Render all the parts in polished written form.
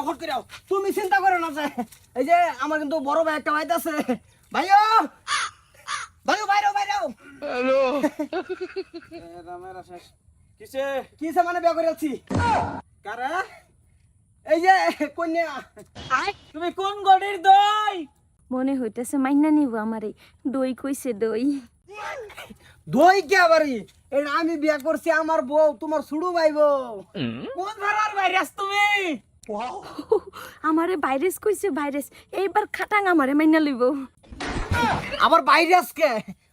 hot করে তুমি চিন্তা করো না যে এই যে আমার কিন্তু বড় ভাই একটা ভাই আছে ভাইও বাইরে হ্যালো রামেরা শেষ কিসে কিসে মানে বিয়া করে আছি কারা এই যে কন্যা তুমি কোন গড়ির দই মনে হইতেছে মাইনা নিব আমারে দই কইছে দই দই কে আবারই এটা আমি বিয়া করছি আমার বউ তোমার ছুড়ু ভাই বউ কোন ভাড়ার ভাইরাস তুমি আমারে ভাইরাস কইছে ভাইরাস এইবার খাটাং আমারে মাইনা লইব আবার বাইরে আজকে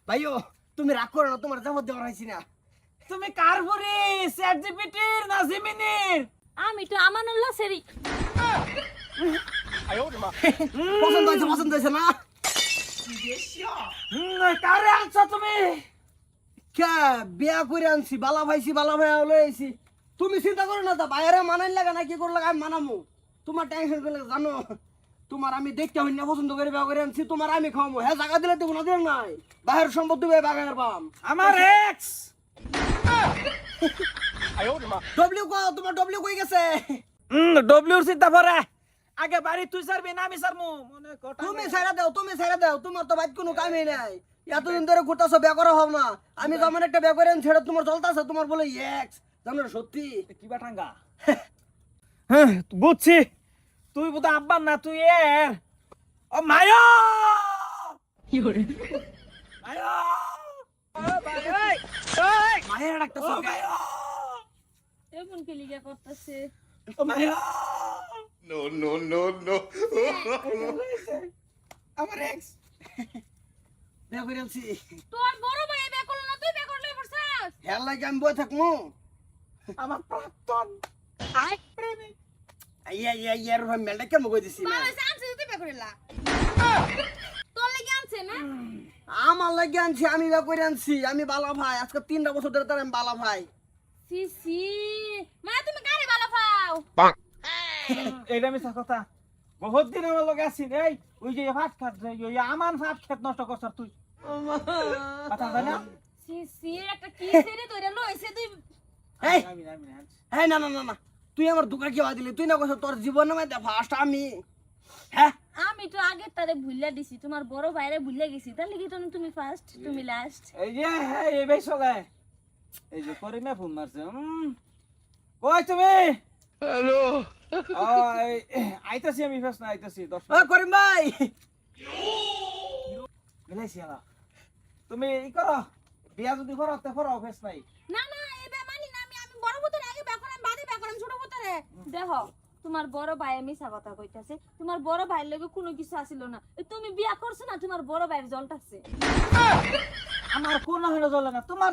ভাইও তুমি রাগ করো না তোমার জামাত দেওয়ার হয়েছি না তুমি কার ভরি চ্যাট জিপিটির না জিমিনির আমি তো আমানুল্লাহ সেরি পছন্দ হয়েছে না কারে আনছো তুমি কে বিয়া করে আনছি বালা ভাই হলে আইছি তুমি চিন্তা করো না তা বাইরে মানাই লাগা না কি করলে আমি মানামু তোমার টেনশন করলে জানো তোমার আমি দেখতে হই না পছন্দ করে বিয়া করে আনছি তোমার আমি খাওয়াবো হ্যাঁ জায়গা দিলে তো কোনো দিন নাই বাহির সম্পদ দিবে বাগানের বাম আমার এক্স ডব্লিউ কো তোমার ডব্লিউ কই গেছে ডব্লিউর চিন্তা করে আগে বাড়ি তুই সারবি না আমি সারমু মনে কথা তুমি ছেড়ে দাও তোমার তো বাইক কোনো কামই নাই এতদিন ধরে ঘুরতেছো বিয়া করা হব না আমি যেমন একটা বিয়া করে ছেড়ে তোমার চলতেছে তোমার বলে এক্স জানো সত্যি কি বাটাঙ্গা হ্যাঁ বুঝছি তুই বোধ আব্বার না তুই এর ও মায়া কি করে মায়া মায়ের একটা ও মায়া এমন কি লিগা করতেছে ও মায়া no আমার এক্স বিয়া করে আনছি তোর বড় ভাই বিয়ে করলো না তুই বিয়ে করলে পড়ছস হেয়ার লাগে আমি বই থাকমু আমার প্রাক্তন আই প্রেমিক ইয়ার ভাই মেলটা কেমন কই দিছি না ভালো আনছে তুই বিয়ে করলা তোর লাগি আনছে না আমার লাগে আনছি আমি বিয়া করে আনছি আমি বালা ভাই আজকে 3টা বছর ধরে তার আমি বালা ভাই সি সি মা তুমি কারে ভালো পাও এইটা মিছা কথা বহুত দিন আমার লগে আছি এই ওই যে ভাত খাত ওই আমার ভাত খেত নষ্ট করছ তুই কথা হয় না সি সি একটা কি ছেড়ে ধরে লইছে তুই এই আমি এই না তুই আমার দুকা কি দিলি তুই না কইছ তোর জীবনে মধ্যে ফার্স্ট আমি হ্যাঁ আমি তো আগে তারে ভুলিয়া দিছি তোমার বড় ভাইরে ভুলিয়া গেছি তার লাগি তো তুমি ফার্স্ট তুমি লাস্ট এই যে এই বেশ চলে এই যে করিমে ফোন মারছে কই তুমি হ্যালো আইতাছি আমি ফেস না আইতাছি 10 ও করিম ভাই মিলাইছি আলা তুমি ই করো বিয়া যদি করো তে করো ফেস নাই না না এবে মানি না আমি বড় পুত্রের আগে বিয়ে করাম বাদে বিয়ে করাম ছোট পুত্রে দেখো তোমার বড় ভাই মিছা কথা কইতাছে তোমার বড় ভাইয়ের লগে কোনো কিছু আসিল না তুমি বিয়া করছো না তোমার বড় ভাইয়ের জলটাছে আমার কোন হলো জ্বলে না তোমার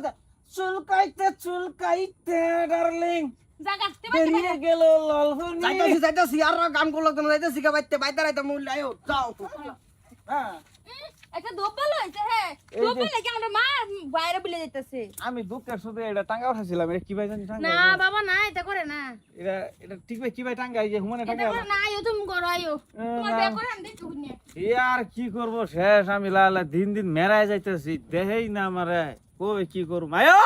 চুলকাইতে ডার্লিং জাগা বেরিয়ে গেল লালফুনি যাইতাছি আর গান করলো তুমি যাইতাছি কা বাইতে রাইতে মূল আইও যাও হ্যাঁ একটা দোপাল হইছে হ্যাঁ দোপাল লাগি আমরা মা বাইরে বলে যাইতাছে আমি দুঃখের শুধু এটা টাঙ্গা উঠাছিলাম এটা কি ভাই জানি টাঙ্গা না বাবা না এটা করে না এটা ঠিক ভাই কি ভাই টাঙ্গা এই যে হুমানে এটা টাঙ্গা করে না আইও তুমি করো আইও তোমার বিয়ে করে আমি দেখো নি আর কি করব শেষ আমি লালা দিন দিন মেরায় যাইতেছি দেহেই না আমারে কই কি করব আয়ো